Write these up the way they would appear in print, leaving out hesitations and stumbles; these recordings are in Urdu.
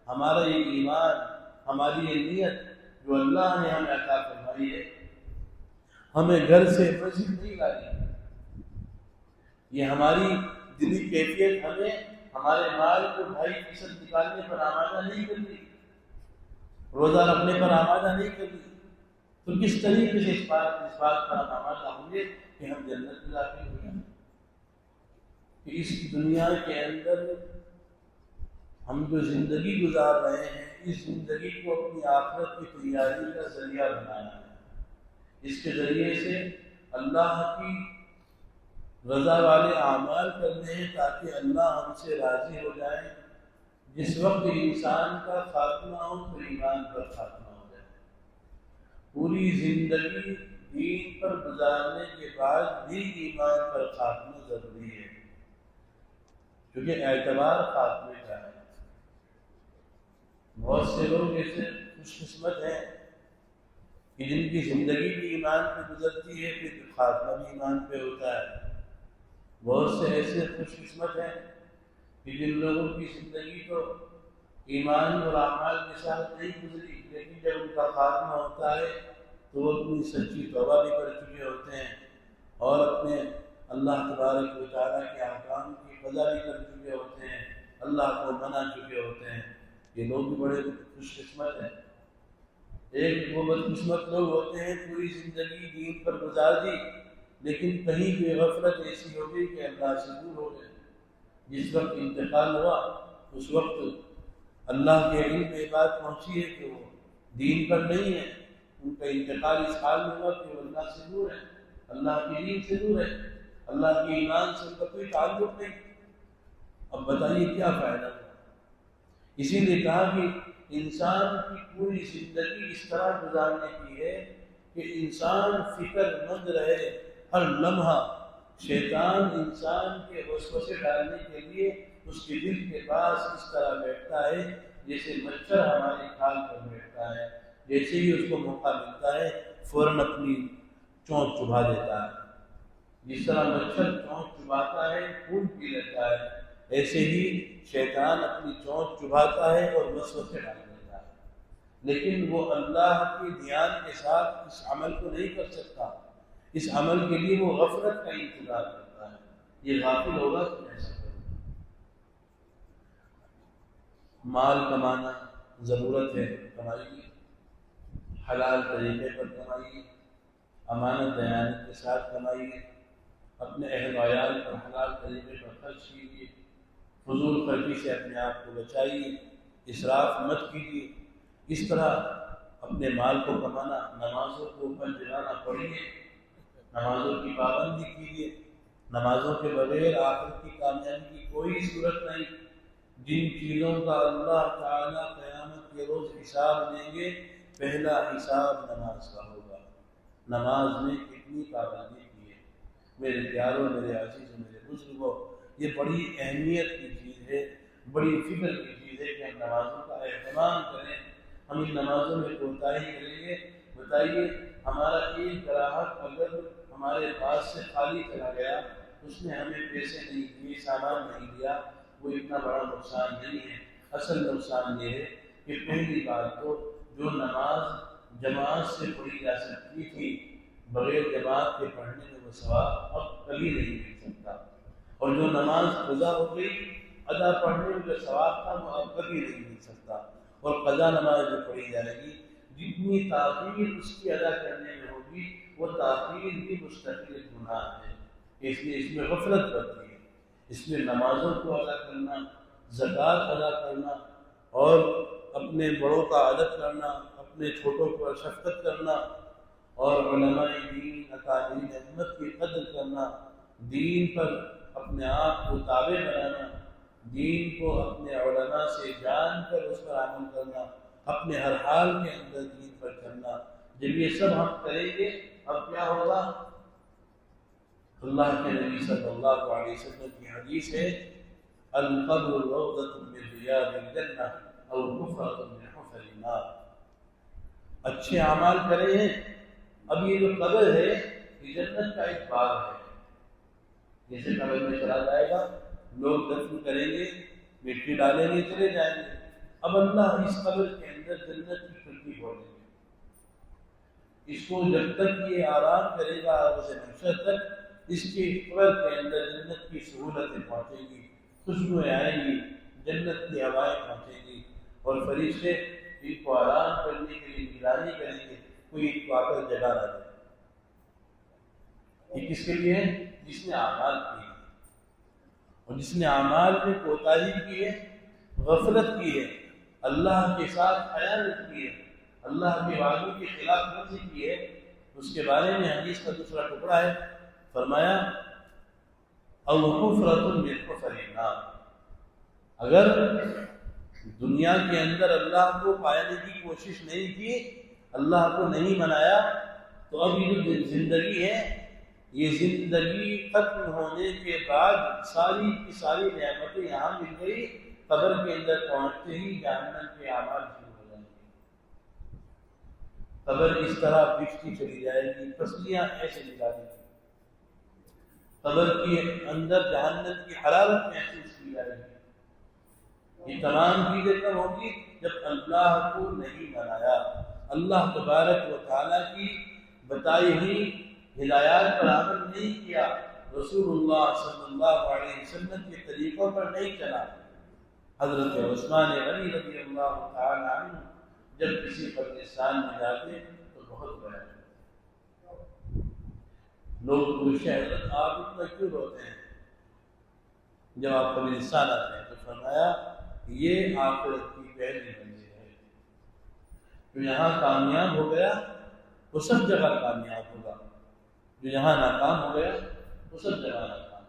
ہمارا یہ ایمان، ہماری یہ نیت جو اللہ نے ہمیں عطا فرمائی ہے، ہمیں گھر سے مسجد نہیں لانی، یہ ہماری دلی کیفیت ہمیں ہمارے مال کو 2.5% نکالنے پر آمادہ نہیں کرتی، روزہ رکھنے پر آمادہ نہیں کرتی، تو کس طریقے سے اس بات پر آمادہ ہوں گے کہ ہم جنت میں داخل ہو جائیں؟ کہ اس دنیا کے اندر ہم جو زندگی گزار رہے ہیں، اس زندگی کو اپنی آخرت کی تیاری کا ذریعہ بنانا ہے، اس کے ذریعے سے اللہ کی رضا والے اعمال کرنے ہیں تاکہ اللہ ہم سے راضی ہو جائے۔ جس وقت انسان کا خاتمہ ہو تو ایمان پر خاتمہ ہو جائے، پوری زندگی دین پر گزارنے کے بعد بھی ایمان پر خاتمہ ضروری ہے، کیونکہ اعتبار خاتمے کا ہے۔ بہت سے لوگ ایسے خوش قسمت ہیں کہ جن کی زندگی بھی ایمان پہ گزرتی ہے، پھر خاتمہ بھی ایمان پہ ہوتا ہے۔ بہت سے ایسے خوش قسمت ہیں کہ جن لوگوں کی زندگی تو ایمان اور اعمال کے ساتھ نہیں گزری، لیکن جب ان کا خاتمہ ہوتا ہے تو وہ اپنی سچی توبہ بھی کر چکے ہوتے ہیں اور اپنے اللہ تبارک و تعالیٰ کے احکام کی قضا بھی کر چکے ہوتے ہیں، اللہ کو منا چکے ہوتے ہیں۔ یہ لوگ بھی بڑے خوش قسمت ہیں۔ ایک وہ بدقسمت لوگ ہوتے ہیں پوری زندگی دین پر گزار دی، لیکن کہیں بھی غفلت ایسی ہو گئی کہ اللہ سے دور ہو گئے۔ جس وقت انتقال ہوا اس وقت اللہ کے علم میں بات پہنچی ہے کہ وہ دین پر نہیں ہے، ان کا انتقال اس حال میں ہوا کہ وہ اللہ سے دور ہے، اللہ کی دین سے دور ہے، اللہ کی ایمان سے ان کا کوئی تعلق نہیں۔ اب بتائیے کیا فائدہ؟ اسی لیے کہا کہ انسان کی پوری زندگی اس طرح گزارنے کی ہے کہ انسان فکر مند رہے، ہر لمحہ شیطان انسان کے وسوسے ڈالنے کے لیے اس کے دل کے پاس اس طرح بیٹھتا ہے جیسے مچھر ہماری کھال پر بیٹھتا ہے، جیسے ہی اس کو موقع ملتا ہے فوراً اپنی چونچ چبھا دیتا ہے۔ جس طرح مچھر چونچ چبھاتا ہے خون پی لیتا ہے، ایسے ہی شیطان اپنی چونچ چبھاتا ہے اور وسوسے ڈال دیتا ہے، لیکن وہ اللہ کی دھیان کے ساتھ اس عمل کو نہیں کر سکتا۔ اس عمل کے لیے وہ غفلت کا انتظار کرتا ہے، یہ غافل ہوگا تو ایسا کرے۔ مال کمانا ضرورت ہے، کمائیے، حلال طریقے پر کمائیے، امانت دیانت کے ساتھ کمائیے، اپنے اہل و عیال پر حلال طریقے پر خرچ کیجیے، فضول خرچی سے اپنے آپ کو بچائیے، اسراف مت کیجیے۔ اس طرح اپنے مال کو کمانا، نمازوں کو پنجگانہ پڑھیے، نمازوں کی پابندی کیجیے۔ نمازوں کے بغیر آخرت کی کامیابی کی کوئی صورت نہیں۔ جن چیزوں کا اللہ تعالیٰ قیامت کے روز حساب دیں گے، پہلا حساب نماز کا ہوگا۔ نماز میں کتنی پابندی کی ہے؟ میرے پیاروں، میرے عزیزوں، میرے بزرگوں، یہ بڑی اہمیت کی چیز ہے، بڑی فکر کی چیز ہے کہ ہم نمازوں کا اہتمام کریں۔ ہم ان نمازوں میں کوتاہی کریں گے، بتائیے ہمارا ایک گراہک اگر ہمارے پاس سے خالی چلا گیا، اس نے ہمیں پیسے نہیں دیے، سامان نہیں دیا، وہ اتنا بڑا نقصان نہیں ہے۔ اصل نقصان یہ ہے کہ پہلی بات تو جو نماز جماعت سے پڑھی جا سکتی تھی، بغیر جماعت کے پڑھنے میں وہ ثواب اب کبھی نہیں مل سکتا، اور جو نماز قضا ہو گئی، ادا پڑھنے میں جو ثواب تھا وہ اب کبھی نہیں مل سکتا۔ اور قضا نماز جو پڑھی جائے گی، جتنی تاخیر اس کی ادا کرنے میں ہوگی، وہ تاخیر بھی مستقل گناہ ہے۔ اس لیے اس میں غفلت برتی ہے۔ اس میں نمازوں کو ادا کرنا، زکوٰۃ ادا کرنا، اور اپنے بڑوں کا ادب کرنا، اپنے چھوٹوں پر شفقت کرنا، اور علماء دین، اکابرین امت کی قدر کرنا، دین پر اپنے آپ کو تابع بنانا، دین کو اپنے علماء سے جان کر اس پر عمل کرنا، اپنے ہر حال کے اندر دین پر چلنا۔ جب یہ سب ہم کریں گے، اب کیا ہوگا؟ اللہ کے نبی صلی اللہ علیہ وسلم کی حدیث ہے، القبر روضۃ من ریاض الجنہ او حفرۃ من حفر النار۔ اچھے اعمال کرے ہیں، اب یہ جو قبر ہے یہ جنت کا ایک باغ ہے۔ جیسے قبر میں چلا جائے گا، لوگ دفن کریں گے، مٹی ڈالیں گے، چلے جائیں گے۔ اب اللہ اس قبر کے اندر جنت کی کھڑکی کھول دیں گے، اس کو جب تک یہ آرام کرے گا روز محشر تک اس کی قبر کے اندر جنت کی سہولتیں پہنچیں گی، خوشبوئیں آئیں گی، جنت کی ہوائیں پہنچیں گی، اور فرشتے ان کو آرام کرنے کے لیے نگرانی کریں گے، کوئی ان کو آ کر جگہ نہ دے۔ یہ کس کے لیے ہے؟ جس نے اعمال کیے اور جس نے اعمال میں کوتاہی کی ہے، غفلت کی ہے، اللہ کے ساتھ خیانت کی ہے، اللہ کے وعدوں کی خلاف ورزی کی ہے، اس کے بارے میں حدیث کا دوسرا ٹکڑا ہے، فرمایا او حفرۃ من حفر النار، اگر دنیا کے اندر اللہ کو پانے کی کوشش نہیں کی، اللہ کو نہیں منایا، تو اب یہ جو زندگی ہے، یہ زندگی ختم ہونے کے بعد ساری کی ساری نعمتیں یہاں مل گئی، قبر کے اندر پہنچتے ہی جہنم کے اعمال شروع ہو جائیں گے، قبر اس طرح بکھتی چلی جائے گی، پسلیاں ایسے نکالیں گی، قبر کے اندر جہنم کی حرارت محسوس کی جائے گی۔ یہ تمام چیزیں کب ہوگی؟ جب اللہ کو نہیں منایا، اللہ تبارک و تعالیٰ کی بتائی ہوئی ہدایات پر عمل نہیں کیا، رسول اللہ صلی اللہ علیہ وسلم کے طریقوں پر نہیں چلا۔ حضرت عثمان غنی رضی اللہ تعالی عنہ جب کسی قبرستان میں جاتے تو بہت بڑا لوگ پوچھتے ہیں حضرت آپ اتنا کیوں روتے ہیں جب آپ قبرستان آتے ہیں؟ تو فرمایا یہ آخرت کی پہلی منزل ہے، جو یہاں کامیاب ہو گیا وہ سب جگہ کامیاب ہوگا، جو یہاں ناکام ہو گیا وہ سب جگہ ناکام۔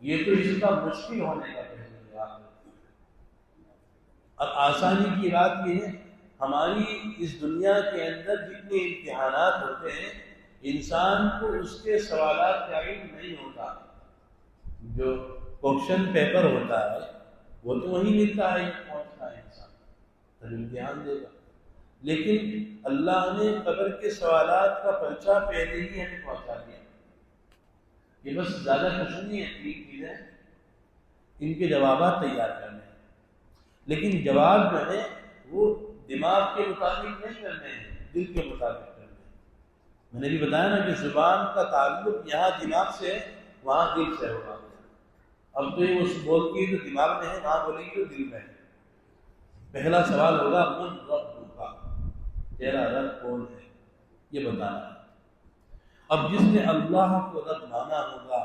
یہ تو اس کا مشکل ہونے کا پہلو ہے۔ اور آسانی کی بات یہ ہے، ہماری اس دنیا کے اندر جتنے امتحانات ہوتے ہیں، انسان کو اس کے سوالات کا علم نہیں ہوتا۔ جو کوشچن پیپر ہوتا ہے وہ تو وہی ملتا ہے، پہنچتا ہے انسان تب امتحان دے گا، لیکن اللہ نے قبر کے سوالات کا پرچہ پہلے ہی ہمیں پہنچا دیا۔ یہ بس زیادہ کچھ نہیں ہے، تین چیزیں ان کے جوابات تیار کرنے ہیں، لیکن جواب جو ہے وہ دماغ کے مطابق نہیں کرنے ہیں، دل کے مطابق کرنے ہیں۔ میں نے بھی بتایا نا کہ زبان کا تعلق یہاں دماغ سے ہے، وہاں دل سے ہوگا۔ اب تو یہ وہ بولتی ہے جو دماغ میں ہے، وہاں بولے گی جو دل میں ہے۔ پہلا سوال ہوگا من رب کا، تیرا رب کون ہے، یہ بتانا ہے۔ اب جس نے اللہ کو رب مانا ہوگا،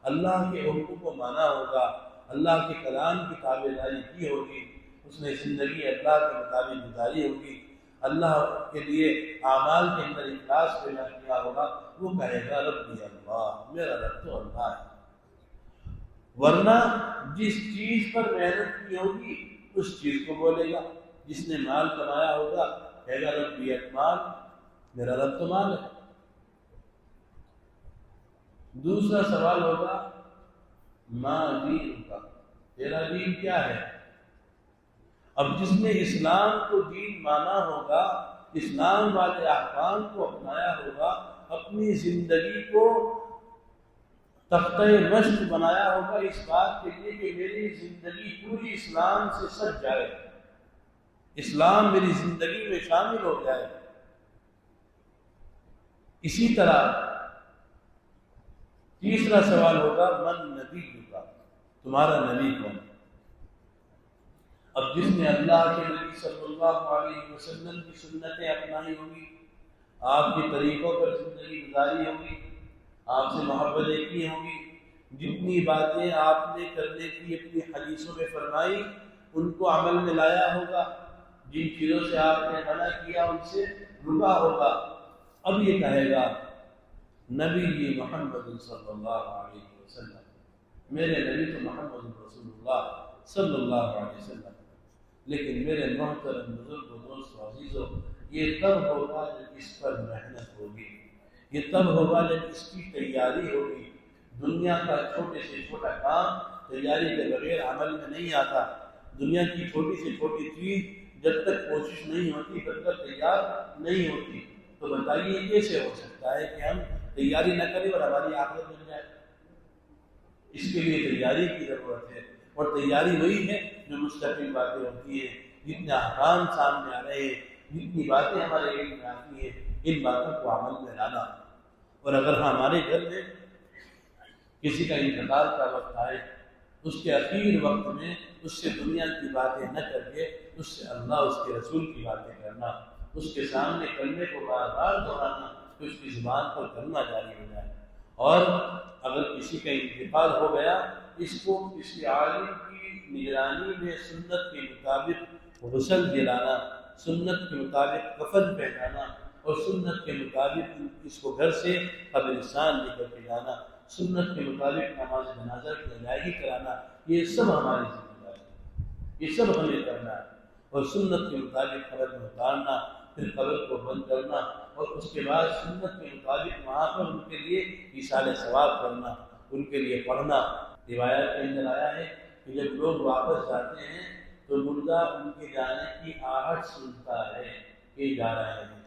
اللہ کے حکم کو مانا ہوگا، اللہ کے کلام کی تابعداری کی ہوگی، اس نے زندگی اللہ کے مطابق گزاری ہوگی، اللہ کے لیے اعمال کے اندر اخلاص پیدا کیا ہوگا، وہ کہے گا ربی اللہ، میرا رب تو اللہ ہے۔ ورنہ جس چیز پر محنت کی ہوگی اس چیز کو بولے گا۔ جس نے مال کمایا ہوگا کہے گا ربی المال، میرا رب تو مال ہے۔ دوسرا سوال ہوگا ما دین کا، تیرا دین کیا ہے؟ اب جس نے اسلام کو دین مانا ہوگا، اسلام والے احکام کو اپنایا ہوگا، اپنی زندگی کو تختہ مشق بنایا ہوگا اس بات کے لیے کہ میری زندگی پوری اسلام سے سج جائے، اسلام میری زندگی میں شامل ہو جائے۔ اسی طرح تیسرا سوال ہوگا من نبی کا، تمہارا نبی کون؟ اب جس نے اللہ کے نبی صلی اللہ علیہ وسلم کی سنتیں اپنائی ہوگی، آپ کے طریقوں پر زندگی گزاری ہوگی، آپ سے محبتیں کی ہوں گی، جتنی باتیں آپ نے کرنے کی اپنی حدیثوں میں فرمائی ان کو عمل میں لایا ہوگا، جن چیزوں سے آپ نے منع کیا ان سے رکا ہوگا۔ اب یہ کہے گا نبی محمد صلی اللہ علیہ وسلم، میرے نبی تو محمد رسول اللہ صلی اللہ علیہ وسلم۔ لیکن میرے محترم بزرگ و دوست و عزیزوں، یہ تب ہوگا جب اس پر محنت ہوگی، یہ تب ہوگا جب اس کی تیاری ہوگی۔ دنیا کا چھوٹے سے چھوٹا کام تیاری کے بغیر عمل میں نہیں آتا۔ دنیا کی چھوٹی سے چھوٹی چیز جب تک کوشش نہیں ہوتی تب تک تیار نہیں ہوتی۔ تو بتائیے کیسے ہو سکتا ہے کہ ہم تیاری نہ کریں اور ہماری آخرت بن جائے؟ اس کے لیے تیاری کی ضرورت ہے، اور تیاری وہی ہے جو مستقل باتیں ہوتی ہیں، جتنے احکام سامنے آ رہے ہیں، جتنی باتیں ہمارے علم میں آتی ہیں، ان باتوں کو عمل میں لانا۔ اور اگر ہمارے گھر میں کسی کا انتقال کا وقت آئے، اس کے اخیر وقت میں اس سے دنیا کی باتیں نہ کر کے اس سے اللہ، اس کے رسول کی باتیں کرنا، اس کے سامنے کلمے کو بار بار دہرانا کہ اس کی زبان پر کلمہ جاری ہو جائے۔ اور اگر کسی کا انتقال ہو گیا، اس کو کسی عالم کی نگرانی میں سنت کے مطابق غسل دلانا، سنت کے مطابق کفن پہنانا، اور سنت کے مطابق اس کو گھر سے قبرستان لے کر کے جانا، سنت کے مطابق نماز جنازہ کی ادائیگی کرانا، یہ سب ہماری ذمہ داری ہے، یہ سب ہمیں کرنا ہے۔ اور سنت کے مطابق قبر میں اتارنا، پھر قبر کو بند کرنا، اور اس کے بعد سنت کے مطابق وہاں پر ان کے لیے ایصال ثواب کرنا، ان کے لیے پڑھنا۔ روایات کے اندر آیا ہے کہ جب لوگ واپس جاتے ہیں تو مردہ ان کے جانے کی آہٹ سنتا ہے کہ جا رہے ہیں۔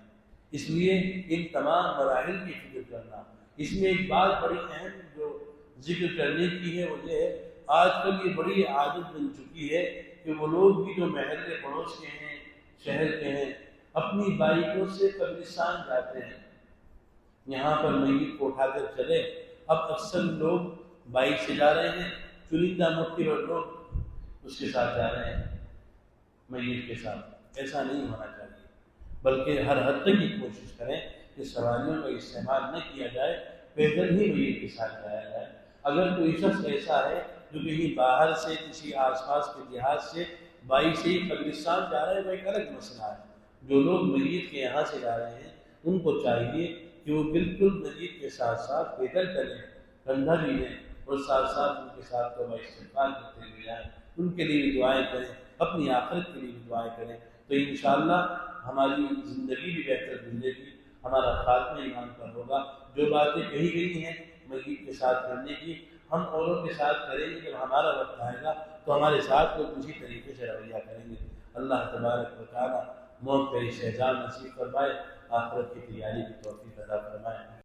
اس لیے ان تمام مراحل کی فکر کرنا۔ اس میں ایک بات بڑی اہم جو ذکر کرنے کی ہے وہ یہ ہے، آج کل یہ بڑی عادت بن چکی ہے کہ وہ لوگ بھی جو محلے پڑوس کے ہیں، شہر کے ہیں، اپنی بائکوں سے قبرستان جاتے ہیں، یہاں پر میت کو اٹھا کر چلے۔ اب اکثر لوگ بائک سے جا رہے ہیں، چنندہ مختصر لوگ اس کے ساتھ جا رہے ہیں، میت کے ساتھ۔ ایسا نہیں ہونا چاہیے، بلکہ ہر حد تک یہ کوشش کریں کہ سواریوں کا استعمال نہ کیا جائے، پیدل ہی میت کے ساتھ جایا جائے۔ اگر کوئی شخص ایسا ہے جو کہیں باہر سے کسی آس پاس کے دیہات سے بائک سے ہی قبرستان جا رہے ہیں، وہ ایک الگ مسئلہ ہے۔ جو لوگ میت کے یہاں سے جا رہے ہیں ان کو چاہیے کہ وہ بالکل میت کے ساتھ ساتھ پیدل چلیں، کندھا بھی لیں، اور ساتھ ساتھ ان کے ساتھ توبہ استغفار کرتے ہوئے جائیں، ان کے لیے بھی دعائیں کریں، اپنی آخرت کے لیے بھی دعائیں کریں، تو انشاءاللہ ہماری زندگی بھی بہتر گزرے گی، ہمارا خاتمہ ایمان پر ہوگا۔ جو باتیں کہی گئی ہیں میت کے ساتھ کرنے کی، ہم اوروں کے ساتھ کریں گے۔ جب ہمارا وقت آئے گا تو ہمارے ساتھ لوگ اسی طریقے سے رویہ کریں گے۔ اللہ تبارک و تعالی موت کا استعجال نصیب فرمائے، آخرت کی تیاری کی توفیق عطا فرمائے۔